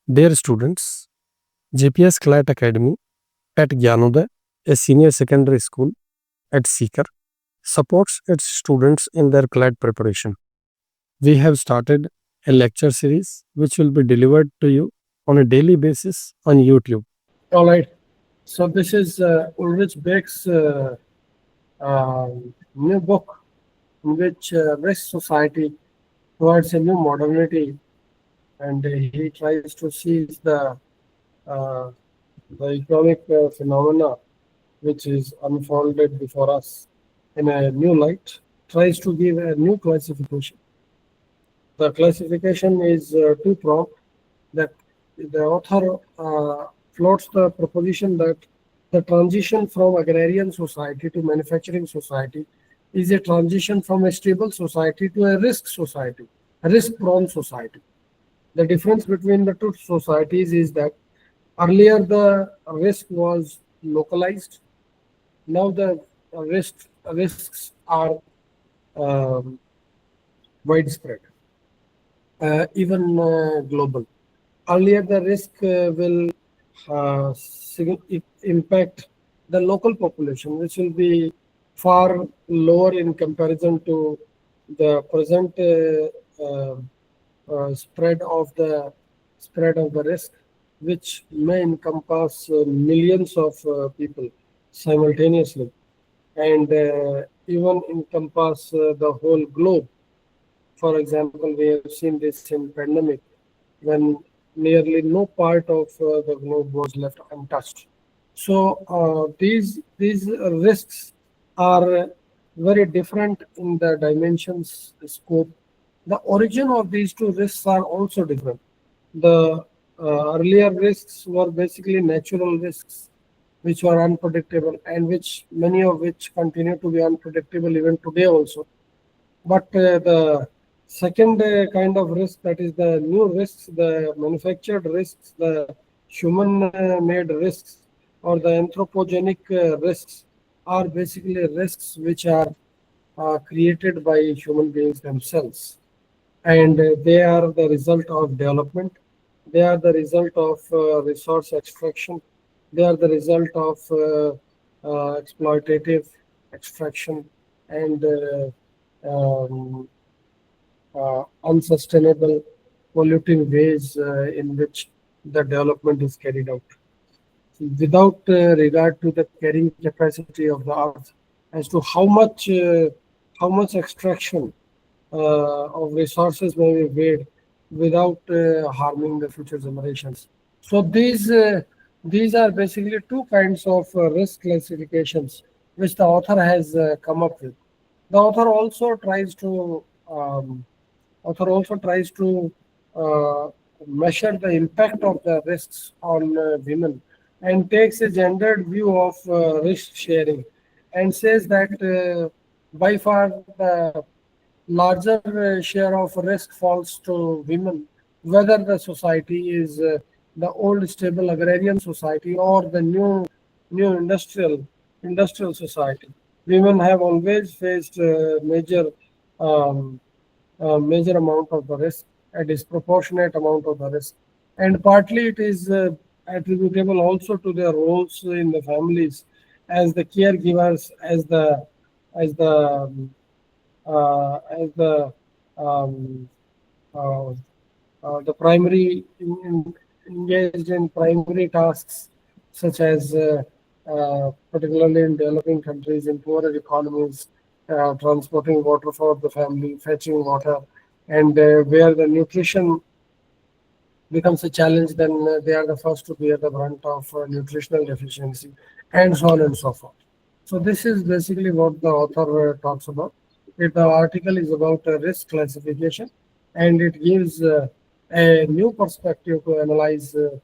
Dear students, GPS CLAT Academy at Gyanodaya, a senior secondary school at Sikar, supports its students in their CLAT preparation. We have started a lecture series which will be delivered to you on a daily basis on YouTube. All right. So this is Ulrich Beck's new book, in which Risk Society towards a new modernity, and he tries to seize uh, the economic phenomena which is unfolded before us in a new light. Tries to give a new classification. The classification is two-pronged. That the author floats the proposition that the transition from agrarian society to manufacturing society is a transition from a stable society to a risk society, a risk-prone society. The difference between the two societies is that earlier the risk was localized. Now the risks are um, widespread, even global. Earlier, the risk will impact the local population, which will be far lower in comparison to the present spread of the risk, which may encompass millions of people simultaneously, and even encompass the whole globe. For example, we have seen this in pandemic when nearly no part of the globe was left untouched. So these risks are very different in the dimensions, the scope. The origin of these two risks are also different. The earlier risks were basically natural risks, which were unpredictable, and which many of which continue to be unpredictable even today also. But the second kind of risk, that is the new risks, the manufactured risks, the human-made risks, or the anthropogenic risks, are basically risks which are created by human beings themselves. And they are the result of development. They are the result of resource extraction. They are the result of exploitative extraction and unsustainable, polluting ways in which the development is carried out, without regard to the carrying capacity of the earth, as to how much extraction of resources may be made without harming the future generations. So these are basically two kinds of risk classifications which the author has come up with. The um, author also tries to uh, measure the impact of the risks on women, and takes a gendered view of risk sharing, and says that by far the larger share of risk falls to women, whether the society is the old stable agrarian society or the new industrial society. Women have always faced um, major amount of the risk, a disproportionate amount of the risk, and partly it is attributable also to their roles in the families as the caregivers, as the um, uh, the primary engaged in primary tasks, such as particularly in developing countries, in poorer economies, transporting water for the family, fetching water, and where the nutrition becomes a challenge, then they are the first to bear the brunt of nutritional deficiency, and so on and so forth. So this is basically what the author talks about. The article is about risk classification, and it gives a new perspective to analyze the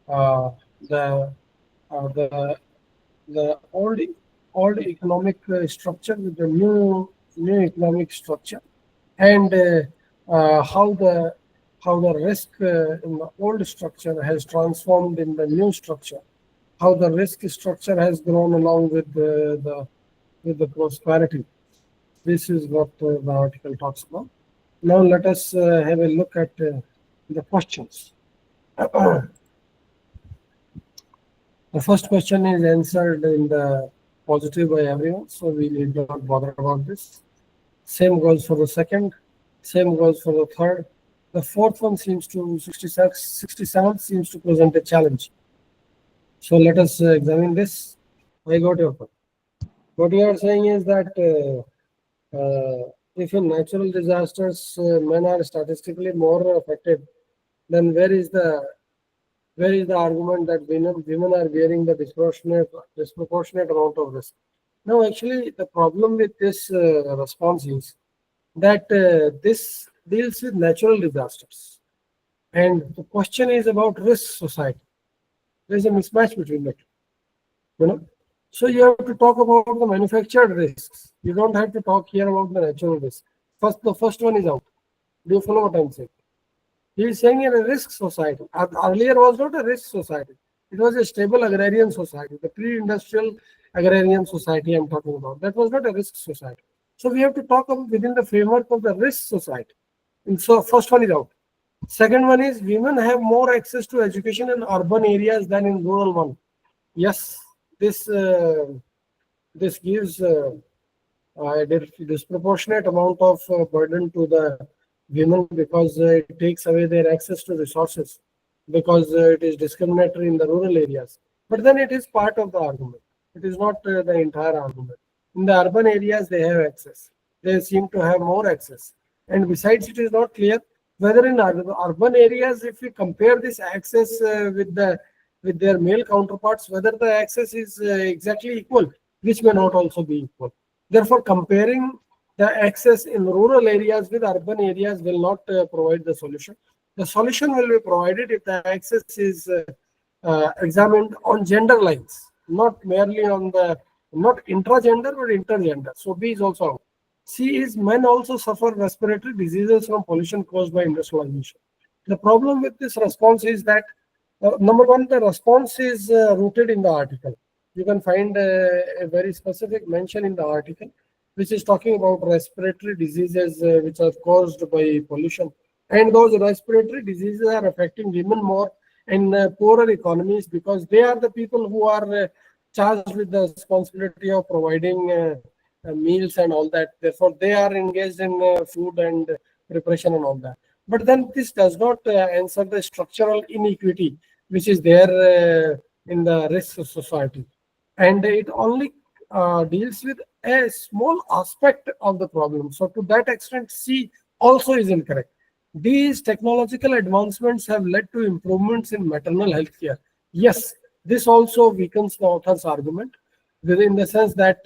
uh, the the old economic structure with the new economic structure, and how the risk in the old structure has transformed in the new structure, how the risk structure has grown along with the prosperity. This is what the article talks about. Now let us have a look at the questions. The first question is answered in the positive by everyone, so we need not bother about this. Same goes for the second. Same goes for the third. The fourth one seems to 67 seems to present a challenge. So let us examine this. I got your point. What you are saying is that if in natural disasters men are statistically more affected, then where is the argument that women are bearing the disproportionate amount of risk? No, actually, the problem with this response is that this deals with natural disasters, and the question is about risk society. There is a mismatch between the two. You know, so you have to talk about the manufactured risks. You don't have to talk here about the natural risk. The first one is out. Do you follow what I'm saying? He is saying in a risk society. Earlier was not a risk society. It was a stable agrarian society, the pre-industrial agrarian society I'm talking about. That was not a risk society. So we have to talk within the framework of the risk society. And so first one is out. Second one is women have more access to education in urban areas than in rural one. Yes, this gives a disproportionate amount of burden to the women because it takes away their access to resources, because it is discriminatory in the rural areas. But then it is part of the argument. It is not the entire argument. In the urban areas, they have access. They seem to have more access. And besides, it is not clear whether in urban areas, if we compare this access with their male counterparts, whether the access is exactly equal, which may not also be equal. Therefore, comparing the access in rural areas with urban areas will not provide the solution. The solution will be provided if the access is examined on gender lines, not merely on the, not intragender but intergender. So B is also out. C is men also suffer respiratory diseases from pollution caused by industrialization. The problem with this response is that number one, the response is rooted in the article. You can find a very specific mention in the article, which is talking about respiratory diseases which are caused by pollution. And those respiratory diseases are affecting women more in poorer economies because they are the people who are charged with the responsibility of providing meals and all that. Therefore, they are engaged in food and preparation and all that. But then this does not answer the structural inequity which is there in the risk of society. And it only deals with a small aspect of the problem. So to that extent, C also is incorrect. These technological advancements have led to improvements in maternal health care. Yes, this also weakens the author's argument in the sense that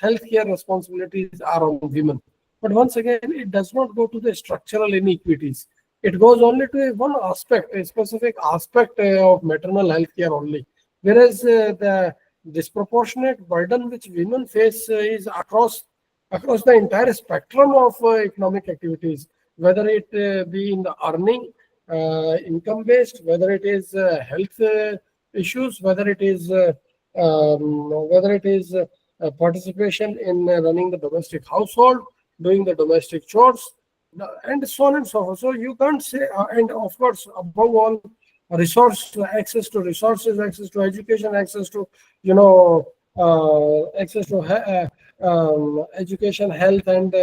healthcare responsibilities are on women. But once again, it does not go to the structural inequities. It goes only to one aspect, a specific aspect of maternal health care only. Whereas the disproportionate burden which women face is across the entire spectrum of economic activities, whether it be in the earning, income based, whether it is health issues, whether it is participation in running the domestic household, doing the domestic chores, and so on and so forth. So you can't say, and of course, above all, access to resources, access to education, access to, access to education, health, and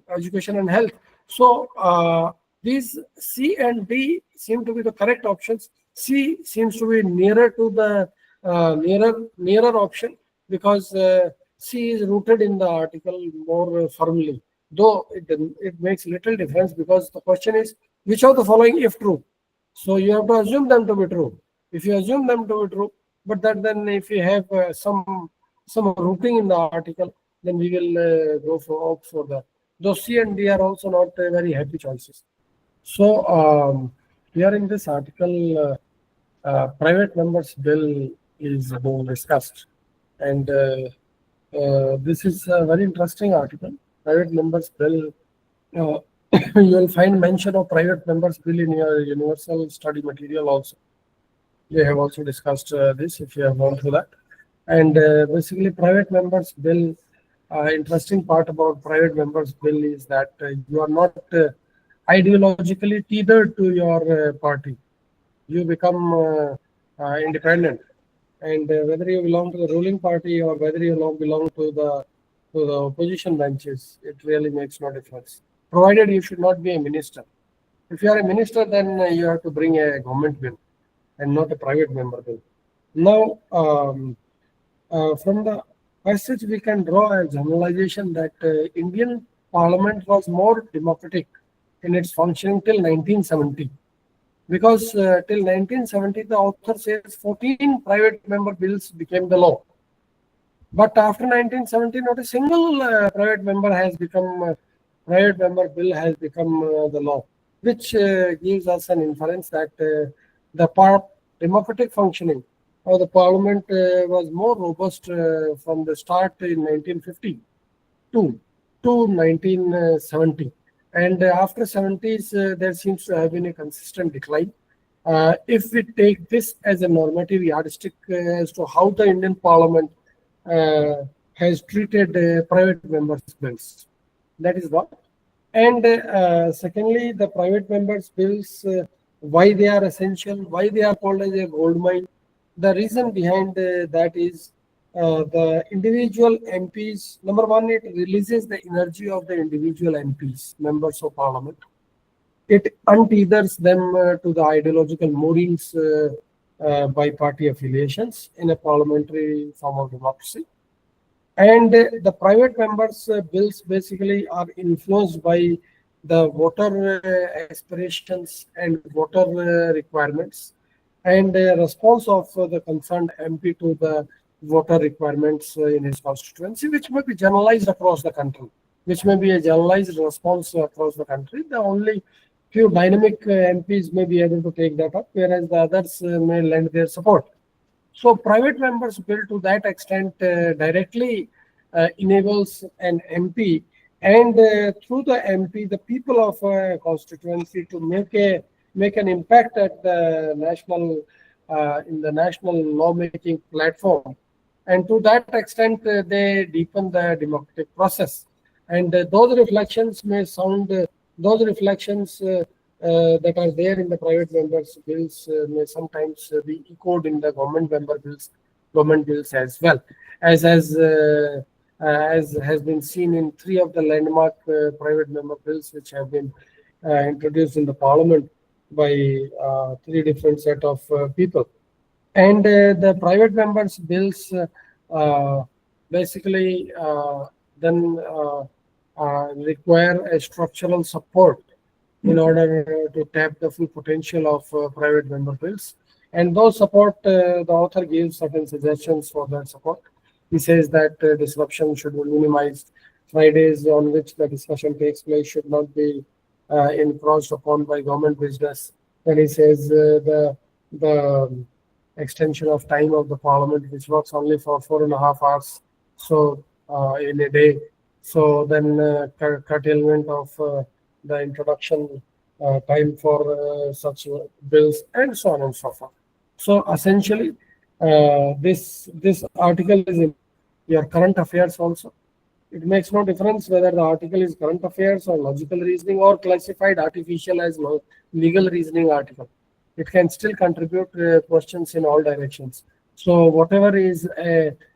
education and health. So these C and D seem to be the correct options. C seems to be nearer to the nearer option because C is rooted in the article more firmly. Though it makes little difference because the question is which of the following if true. So you have to assume them to be true. If you assume them to be true, but then if you have some rooting in the article, then we will opt for that. Though C and D are also not very happy choices. So here in this article, private members bill is being discussed, and this is a very interesting article. Private members bill. Uh, you will find mention of private members bill in your universal study material also. We have also discussed this if you have gone through that. And basically, private members bill. Interesting part about private members bill is that you are not ideologically tethered to your party. You become independent, and whether you belong to the ruling party or whether you belong to the opposition benches, it really makes no difference. Provided you should not be a minister. If you are a minister, then you have to bring a government bill and not a private member bill. Now, from the passage, we can draw a generalization that Indian Parliament was more democratic in its functioning till 1970. Because till 1970, the author says 14 private member bills became the law. But after 1970, not a single private member bill has become the law, which gives us an inference that the democratic functioning of the parliament was more robust from the start in 1952 to 1970. And after 70s, there seems to have been a consistent decline. If we take this as a normative yardstick as to how the Indian Parliament uh, has treated private members' bills, that is what. And secondly, the private members' bills, why they are essential, why they are called as a gold mine. The reason behind that is the individual MPs. Number one, it releases the energy of the individual MPs, members of parliament. It untethers them to the ideological moorings by party affiliations in a parliamentary form of democracy. And the private members' bills basically are influenced by the voter aspirations and voter requirements and response of the concerned MP to the voter requirements in his constituency, which may be generalized across the country, which may be a generalized response across the country. The only few dynamic MPs may be able to take that up, whereas the others may lend their support. So private members bill to that extent directly enables an MP and through the MP, the people of a constituency to make an impact at the national in the national lawmaking platform. And to that extent, they deepen the democratic process. And those reflections may sound, those reflections that are there in the private members' bills may sometimes be echoed in the government bills as well, as has been seen in three of the landmark private member bills which have been introduced in the parliament by three different set of people. And the private members' bills basically then require a structural support in order to tap the full potential of private member bills. And those support, the author gives certain suggestions for that support. He says that disruption should be minimized. Fridays on which the discussion takes place should not be encroached upon by government business. Then he says the extension of time of the parliament, which works only for 4.5 hours, so in a day. So then curtailment of the introduction time for such bills, and so on and so forth. So essentially, this article is in your current affairs also. It makes no difference whether the article is current affairs or logical reasoning or classified artificial as legal reasoning article. It can still contribute questions in all directions. So whatever is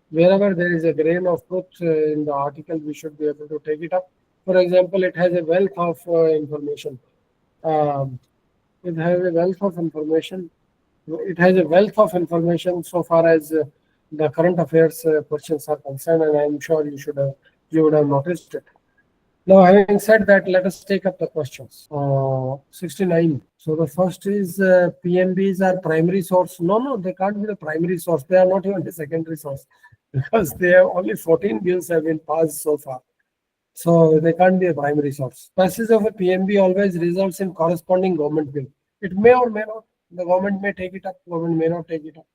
wherever there is a grain of truth in the article, we should be able to take it up. For example, it has a wealth of information. Um, it has a wealth of information. It has a wealth of information so far as the current affairs questions are concerned, and I'm sure you would have noticed it. Now, having said that, let us take up the questions. 69. So the first is PMBs are primary source. No, they can't be the primary source. They are not even the secondary source because they have only 14 bills have been passed so far. So they can't be a primary source. Passage of a PMB always results in corresponding government bill. It may or may not. The government may take it up. Government may not take it up.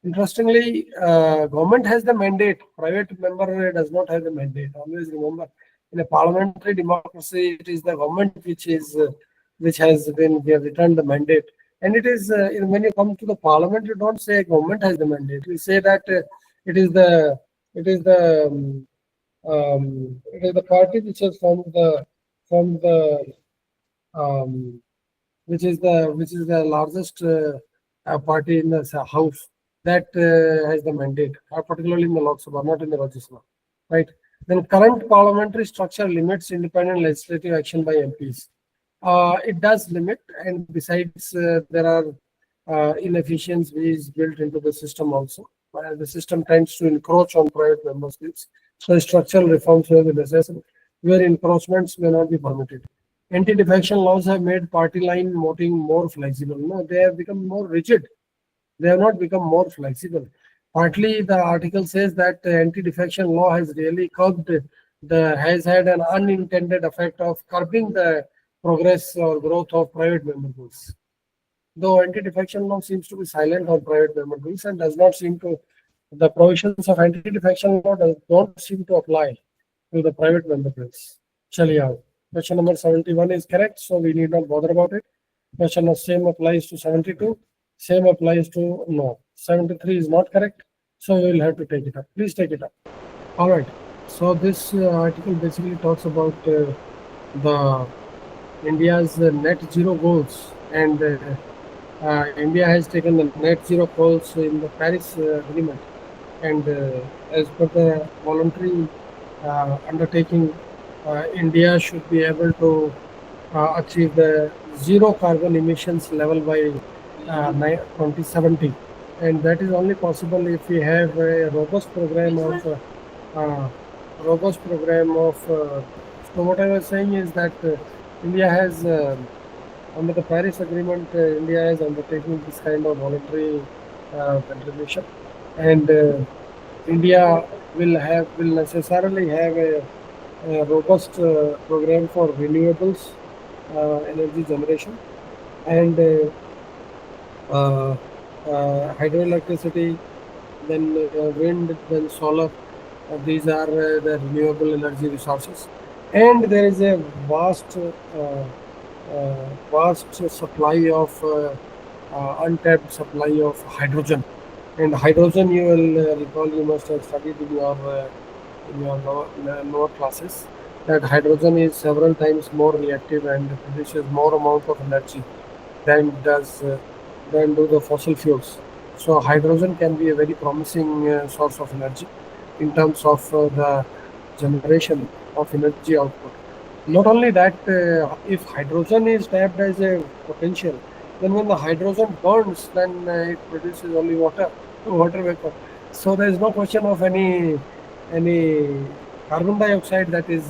Interestingly, government has the mandate. Private member does not have the mandate. Always remember, in a parliamentary democracy, it is the government which has been returned the mandate. And it is when you come to the parliament, you don't say government has the mandate. You say that it is the it is the it is the party which has formed the um, which is the largest party in the house that has the mandate, particularly in the Lok Sabha, not in the Rajya Sabha, right? Then current parliamentary structure limits independent legislative action by MPs. It does limit, and besides, there are inefficiencies built into the system also. The system tends to encroach on private memberships. So structural reforms will be necessary, where encroachments may not be permitted. Anti-defection laws have made party line voting more flexible. No, they have become more rigid. They have not become more flexible. Partly, the article says that the anti-defection law has really curbed has had an unintended effect of curbing the progress or growth of private member groups. Though anti-defection law seems to be silent on private member groups and does not seem to, the provisions of anti-defection law don't seem to apply to the private member groups. Chaliye aao. Question number 71 is correct, so we need not bother about it. Question of same applies to 72. Same applies to no. 73 is not correct, so we will have to take it up. Please take it up. All right. So this article basically talks about the India's net zero goals, and India has taken the net zero goals in the Paris Agreement, and as per the voluntary undertaking, India should be able to achieve the zero carbon emissions level by 2070, and that is only possible if we have a robust program of so what I was saying is that India has under the Paris Agreement, India is undertaking this kind of voluntary contribution, and India will necessarily have a robust program for renewables energy generation, and hydroelectricity, then wind, then solar. These are the renewable energy resources, and there is a vast supply of untapped supply of hydrogen. And hydrogen, you will recall, you must have studied in your lower classes, that hydrogen is several times more reactive and produces more amount of energy than do the fossil fuels. So hydrogen can be a very promising source of energy in terms of the generation of energy output. Not only that, if hydrogen is tapped as a potential, then when the hydrogen burns, then it produces only water vapor. So there is no question of any carbon dioxide that is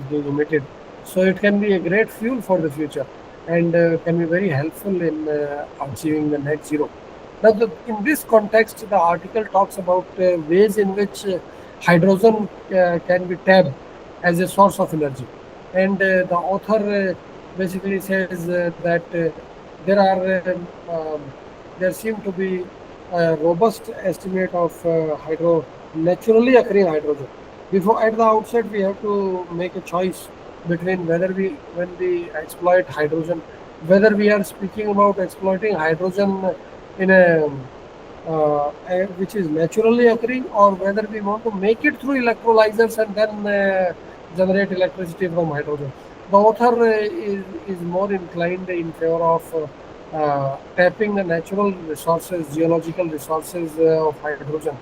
being emitted. So it can be a great fuel for the future, and can be very helpful in achieving the net zero. Now, in this context, the article talks about ways in which hydrogen can be tapped as a source of energy, and the author basically says that there seem to be a robust estimate of naturally occurring hydrogen. Before, at the outset, we have to make a choice between when we exploit hydrogen, whether we are speaking about exploiting hydrogen in which is naturally occurring, or whether we want to make it through electrolyzers and then generate electricity from hydrogen. The author is more inclined in favor of tapping the natural resources, geological resources of hydrogen,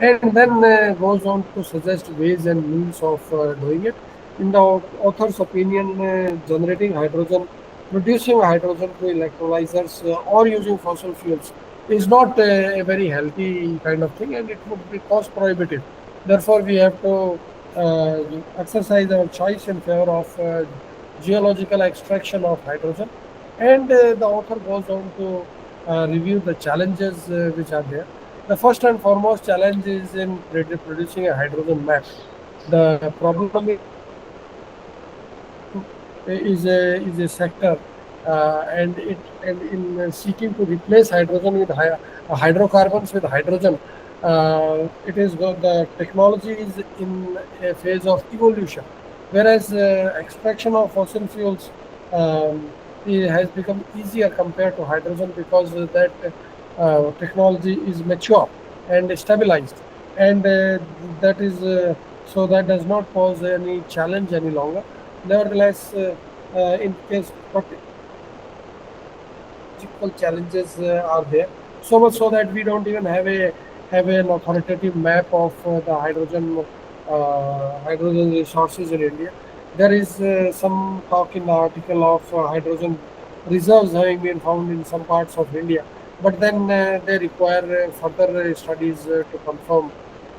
and then goes on to suggest ways and means of doing it. In the author's opinion, generating hydrogen, producing hydrogen through electrolyzers, or using fossil fuels is not a very healthy kind of thing, and it would be cost prohibitive. Therefore, we have to exercise our choice in favor of geological extraction of hydrogen. And the author goes on to review the challenges which are there. The first and foremost challenge is in producing a hydrogen map. The problem is a sector, and in seeking to replace hydrogen with hydrocarbons with hydrogen, the technology is in a phase of evolution, whereas extraction of fossil fuels it has become easier compared to hydrogen, because that technology is mature and stabilized, and that is so that does not pose any challenge any longer. Nevertheless, in case what technological challenges are there. So much so that we don't even have an authoritative map of the hydrogen resources in India. There is some talk in the article of hydrogen reserves having been found in some parts of India, but then they require further studies to confirm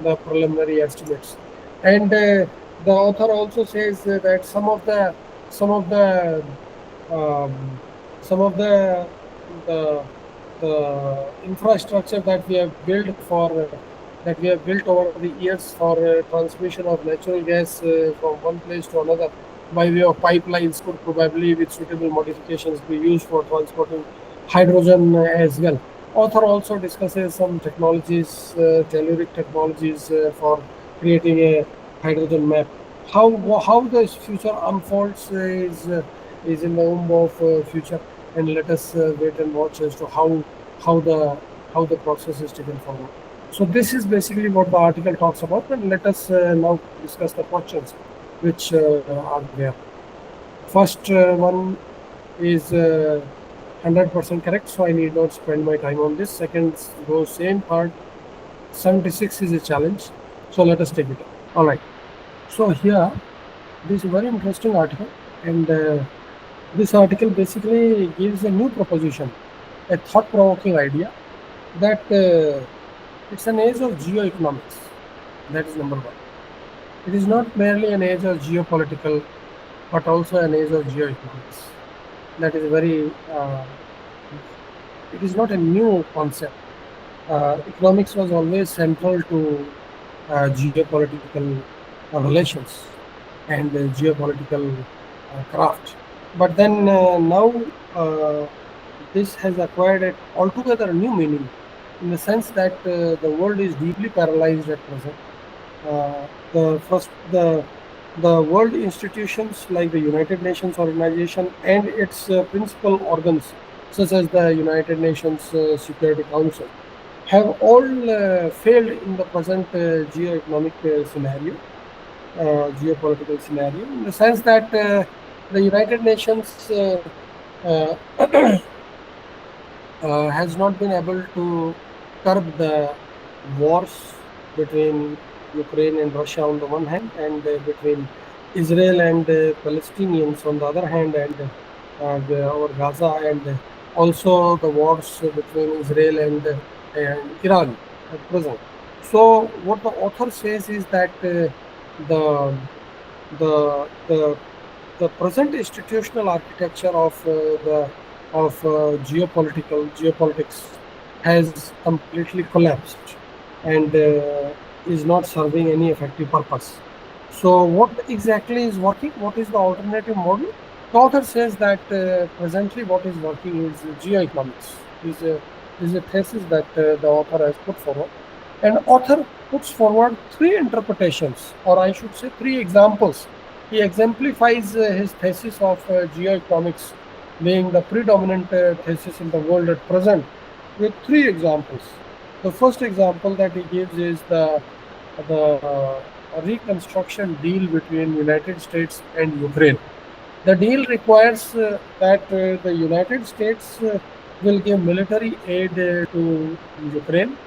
the preliminary estimates. And the author also says that some of the um, some of the the infrastructure that we have built that we have built over the years for transmission of natural gas from one place to another by way of pipelines could probably, with suitable modifications, be used for transporting hydrogen as well. Author also discusses some technologies, telluric technologies for creating a hydrogen map. How the future unfolds is in the womb of future, and let us wait and watch as to how the how the process is taken forward. So this is basically what the article talks about, and let us now discuss the questions which are there. First one is 100% correct, so I need not spend my time on this. Second goes same part. 76 is a challenge, so let us take it. All right. So here, this is a very interesting article, and this article basically gives a new proposition, a thought-provoking idea that it's an age of geoeconomics. That is number one. It is not merely an age of geopolitical, but also an age of geoeconomics. That is very. It is not a new concept. Economics was always central to geopolitical relations and geopolitical craft. But then now this has acquired an altogether new meaning in the sense that the world is deeply paralyzed at present. The first, the world institutions like the United Nations Organization and its principal organs, such as the United Nations Security Council, have all failed in the present geoeconomic scenario, geopolitical scenario, in the sense that the United Nations uh, has not been able to curb the wars between Ukraine and Russia on the one hand, and between Israel and Palestinians on the other hand, and over Gaza, and also the wars between Israel and Iran at present. So, what the author says is that the the the present institutional architecture of geopolitics has completely collapsed and is not serving any effective purpose. So, what exactly is working? What is the alternative model? The author says that presently what is working is geoeconomics. Is a thesis that the author has put forward. And author puts forward three interpretations, or I should say three examples. He exemplifies his thesis of geoeconomics being the predominant thesis in the world at present with three examples. The first example that he gives is the reconstruction deal between United States and Ukraine. The deal requires that the United States will give military aid to Ukraine,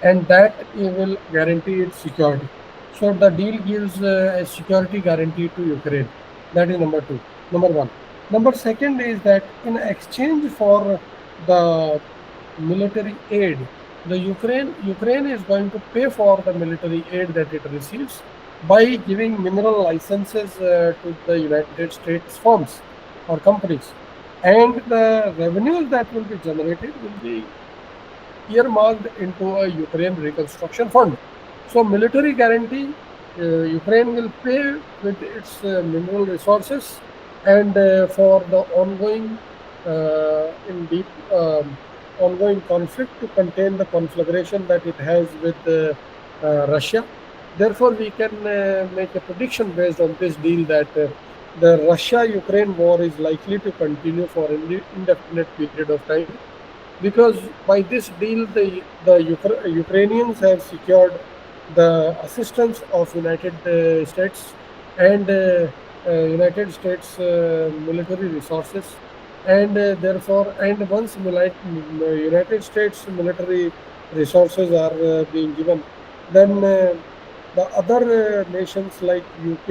and that will guarantee its security. So the deal gives a security guarantee to Ukraine. That is number two. Number one. Number second is that in exchange for the military aid, the Ukraine is going to pay for the military aid that it receives by giving mineral licenses to the United States firms or companies, and the revenues that will be generated will be earmarked into a Ukraine reconstruction fund. So military guarantee, Ukraine will pay with its mineral resources, and for the in deep ongoing conflict to contain the conflagration that it has with Russia. Therefore, we can make a prediction based on this deal that the Russia-Ukraine war is likely to continue for an indefinite period of time, because by this deal the Ukrainians have secured the assistance of United States, and United States military resources, and therefore, and once United States military resources are being given, then the other nations like UK,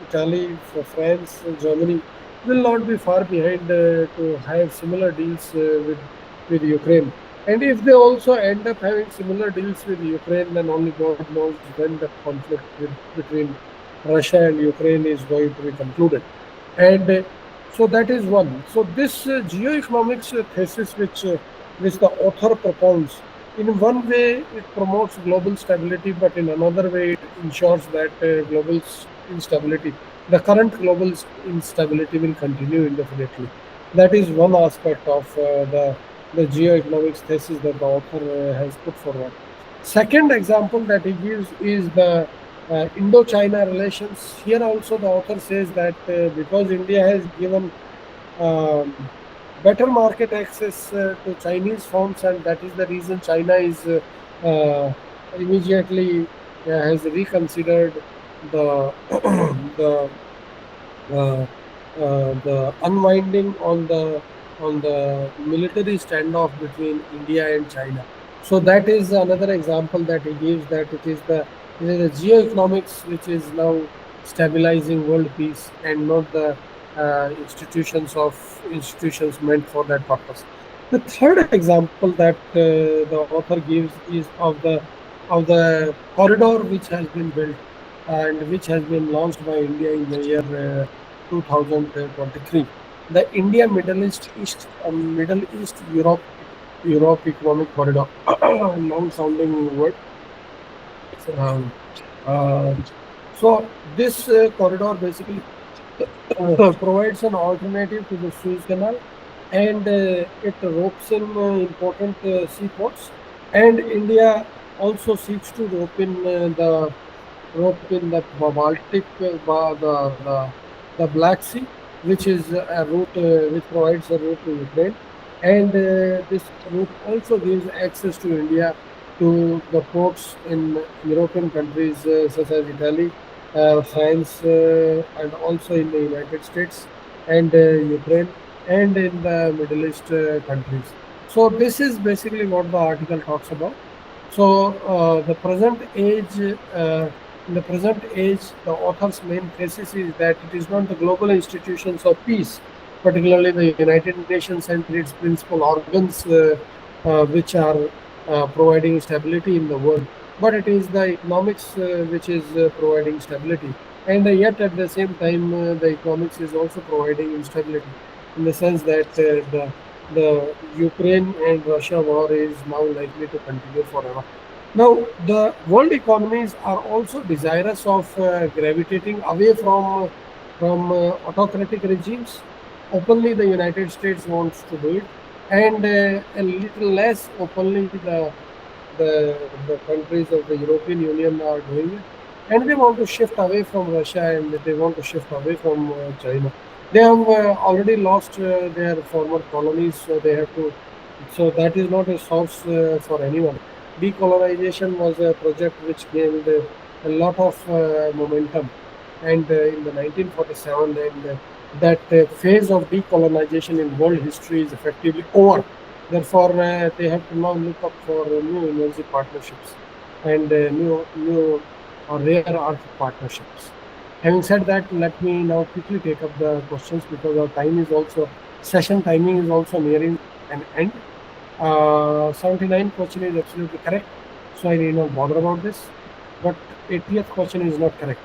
Italy, France, Germany will not be far behind to have similar deals with Ukraine. And if they also end up having similar deals with Ukraine, then only God knows when the conflict between Russia and Ukraine is going to be concluded. And so that is one. So this geoeconomics thesis, which the author propounds, in one way it promotes global stability, but in another way it ensures that instability, the current global instability, will continue indefinitely. That is one aspect of the geoeconomics thesis that the author has put forward. Second example that he gives is the Indo-China relations. Here also the author says that because India has given um, better market access to Chinese firms, and that is the reason China is uh, immediately has reconsidered the the uh, the unwinding on the military standoff between India and China. So that is another example that he gives, that it is the geoeconomics which is now stabilizing world peace, and not the institutions meant for that purpose. The third example that the author gives is of the corridor which has been built and which has been launched by India in the year 2023. The India Middle East Europe Economic Corridor, long sounding word. Um, uh, so this corridor basically provides an alternative to the Suez Canal, and it ropes in important seaports. And India also seeks to rope in the Baltic, the Black Sea, which is a route which provides a route to Ukraine, and this route also gives access to India to the ports in European countries such as Italy, France, and also in the United States and Ukraine, and in the Middle East countries. So this is basically what the article talks about. So in the present age, the author's main thesis is that it is not the global institutions of peace, particularly the United Nations and its principal organs, which are providing stability in the world, but it is the economics which is providing stability. And yet, at the same time, the economics is also providing instability, in the sense that the Ukraine and Russia war is now likely to continue forever. Now, the world economies are also desirous of gravitating away from autocratic regimes. Openly, the United States wants to do it, and a little less openly, the countries of the European Union are doing it, and they want to shift away from Russia, and they want to shift away from China. They have already lost their former colonies, so they have to. So that is not a source for anyone. Decolonization was a project which gained a lot of momentum, and in the 1947, and that phase of decolonization in world history is effectively over. Therefore, they have to now look up for new energy partnerships and new or rare earth partnerships. Having said that, let me now quickly take up the questions, because our time is also session timing is also nearing an end. 79 question is absolutely correct, so I need not bother about this. But 80th question is not correct,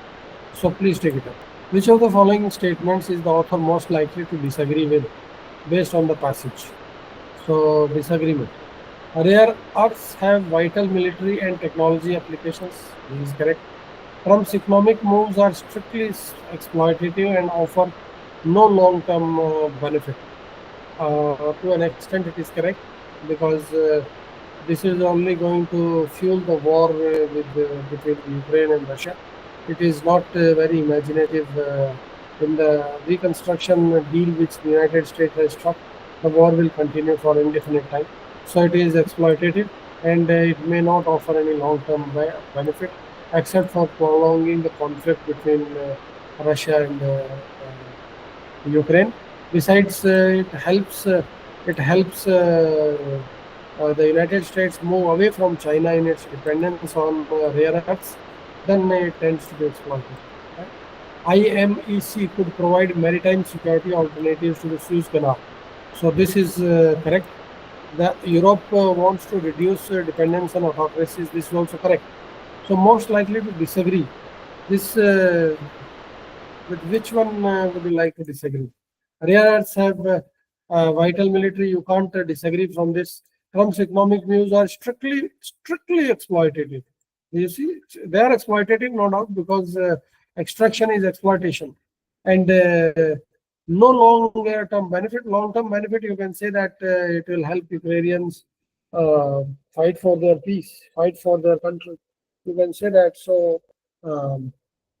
so please take it up. Which of the following statements is the author most likely to disagree with based on the passage? So, disagreement. Rare earths have vital military and technology applications. This is correct. Trump's economic moves are strictly exploitative and offer no long-term benefit. To an extent, it is correct, because this is only going to fuel the war between Ukraine and Russia. It is not very imaginative. In the reconstruction deal which the United States has struck, the war will continue for indefinite time. So it is exploitative, and it may not offer any long-term benefit, except for prolonging the conflict between Russia and Ukraine. Besides, it helps the United States move away from China in its dependence on rare earths. Then it tends to be exploited. Right? IMEC could provide maritime security alternatives to the Suez Canal. So this is correct. The Europe wants to reduce dependence on autocracies. This is also correct. So most likely to disagree. This with which one would you like to disagree? Rare earths have vital military. You can't disagree from this. Trump's economic views are strictly exploitative. You see, they are exploitative, no doubt, because extraction is exploitation, and no long-term benefit. Long-term benefit, you can say that it will help Ukrainians uh, fight for their peace, fight for their country. You can say that. Um,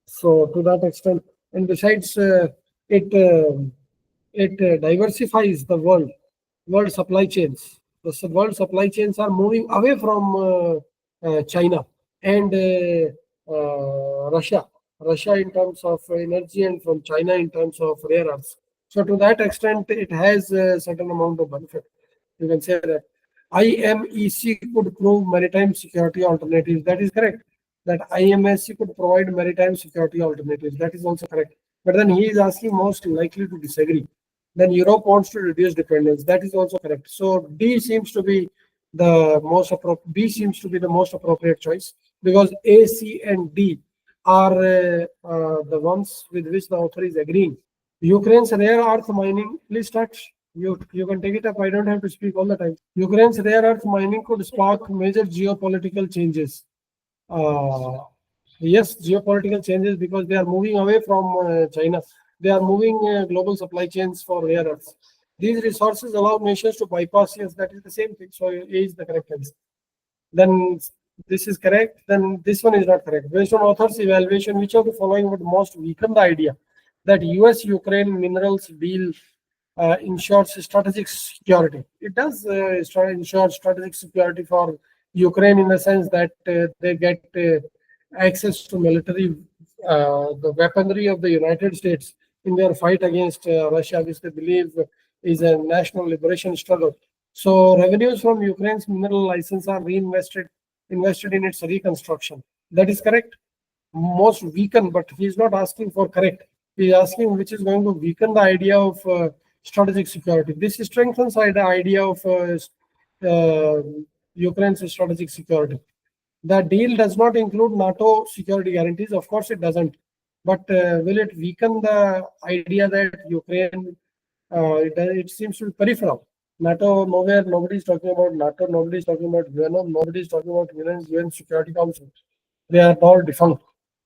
so to that extent, and besides, it diversifies the world supply chains. The world supply chains are moving away from China and Russia. Russia in terms of energy and from China in terms of rare earths. So to that extent, it has a certain amount of benefit. You can say that IMEC could prove maritime security alternatives. That is correct. That IMSC could provide maritime security alternatives. That is also correct. But then he is asking most likely to disagree. Then Europe wants to reduce dependence. That is also correct. So D seems to be the most appropriate. B seems to be the most appropriate choice because A, C, and D are the ones with which the author is agreeing. Ukraine's rare earth mining. Please start. You can take it up. I don't have to speak all the time. Ukraine's rare earth mining could spark major geopolitical changes. Uh, yes, geopolitical changes because they are moving away from China. They are moving global supply chains for rare earths. These resources allow nations to bypass. Yes, that is the same thing. So A is the correct answer. Then this is correct. Then this one is not correct. Based on author's evaluation, which of the following would most weaken the idea that U.S.-Ukraine minerals deal ensures strategic security? It does ensure strategic security for Ukraine in the sense that they get access to military, the weaponry of the United States in their fight against Russia, which they believe is a national liberation struggle. So revenues from Ukraine's mineral license are invested in its reconstruction. That is correct. Most weaken, but he is not asking for correct. He is asking which is going to weaken the idea of strategic security. This strengthens the idea of Ukraine's strategic security. The deal does not include NATO security guarantees. Of course, it doesn't. But will it weaken the idea that Ukraine? It seems to be peripheral. NATO nowhere. Nobody is talking about NATO. Nobody is talking about UN. Nobody is talking about UN Security Council. They are all defunct.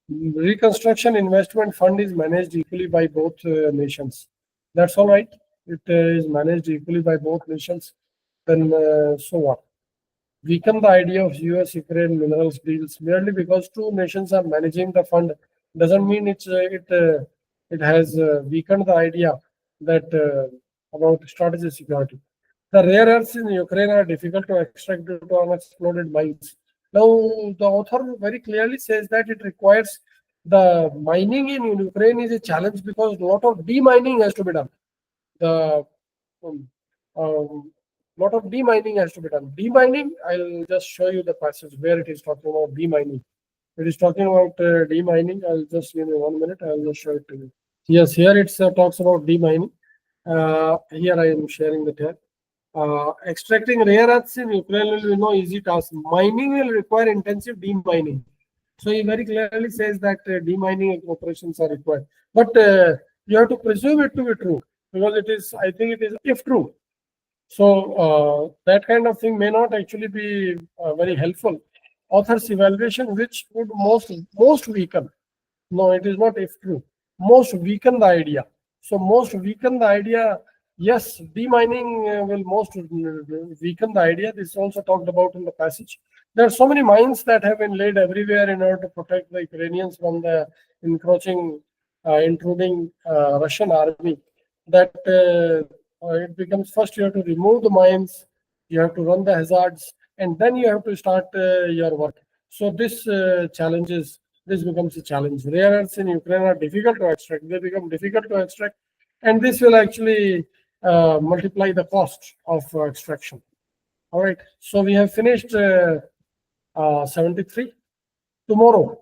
Reconstruction Investment Fund is managed equally by both nations. That's all right. It is managed equally by both nations. Then so what? Weaken the idea of US-Ukraine minerals deals merely because two nations are managing the fund doesn't mean it has weakened the idea that about strategic security. The rare earths in Ukraine are difficult to extract due to unexploded mines. Now, the author very clearly says that it requires the mining in Ukraine is a challenge because a lot of demining has to be done. The um, um, lot of demining has to be done. Demining, I'll just show you the passage where it is talking about demining. It is talking about demining. I'll just give me 1 minute. I'll just show it to you. Yes, here it talks about demining. Here I am sharing the tab. Extracting rare earths in Ukraine will be no easy task. Mining will require intensive demining. So he very clearly says that demining operations are required. But you have to presume it to be true because it is, I think it is if true. So that kind of thing may not actually be very helpful. Author's evaluation, which would most weaken. No, it is not if true. Most weaken the idea. So most weaken the idea. Yes, demining will most weaken the idea. This is also talked about in the passage. There are so many mines that have been laid everywhere in order to protect the Ukrainians from the encroaching, intruding Russian army. That it becomes first you have to remove the mines, you have to run the hazards, and then you have to start your work. So this challenges this becomes a challenge. Rare earths in Ukraine are difficult to extract. They become difficult to extract, and this will actually multiply the cost of extraction. All right. So we have finished 73. Tomorrow,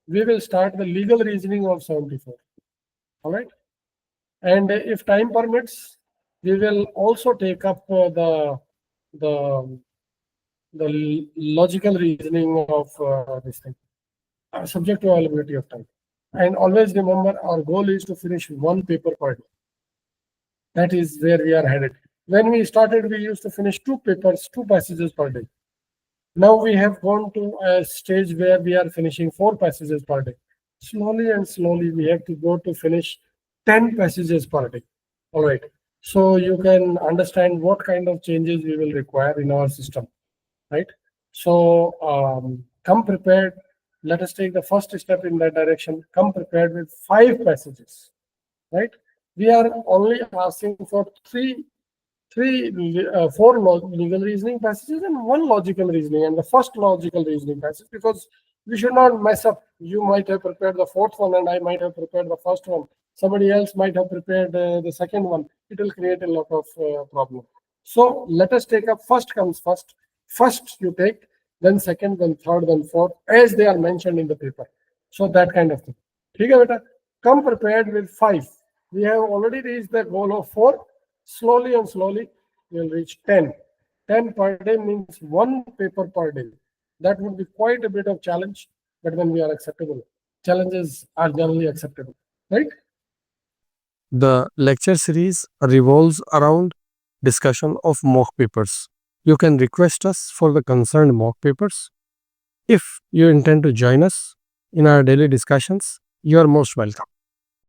we will start the legal reasoning of 74. All right. And if time permits, we will also take up the logical reasoning of this thing, subject to availability of time. And always remember, our goal is to finish one paper per day. That is where we are headed. When we started, we used to finish two papers, two passages per day. Now we have gone to a stage where we are finishing 4 passages per day. Slowly and slowly, we have to go to finish 10 passages per day. All right. So you can understand what kind of changes we will require in our system, right? So come prepared. Let us take the first step in that direction. Come prepared with 5 passages, right? We are only asking for four legal reasoning passages and 1 logical reasoning, and the first logical reasoning passage, because we should not mess up. You might have prepared the 4th one, and I might have prepared the first one. Somebody else might have prepared the second one. It will create a lot of problem. So let us take up first comes first. First you take, then second, then third, then fourth, as they are mentioned in the paper. So that kind of thing. Okay, beta? Come prepared with 5. We have already reached the goal of 4. Slowly and slowly, we will reach 10. 10 per day means 1 paper per day. That would be quite a bit of challenge, but then we are acceptable. Challenges are generally acceptable, right? The lecture series revolves around discussion of mock papers. You can request us for the concerned mock papers. If you intend to join us in our daily discussions, you are most welcome.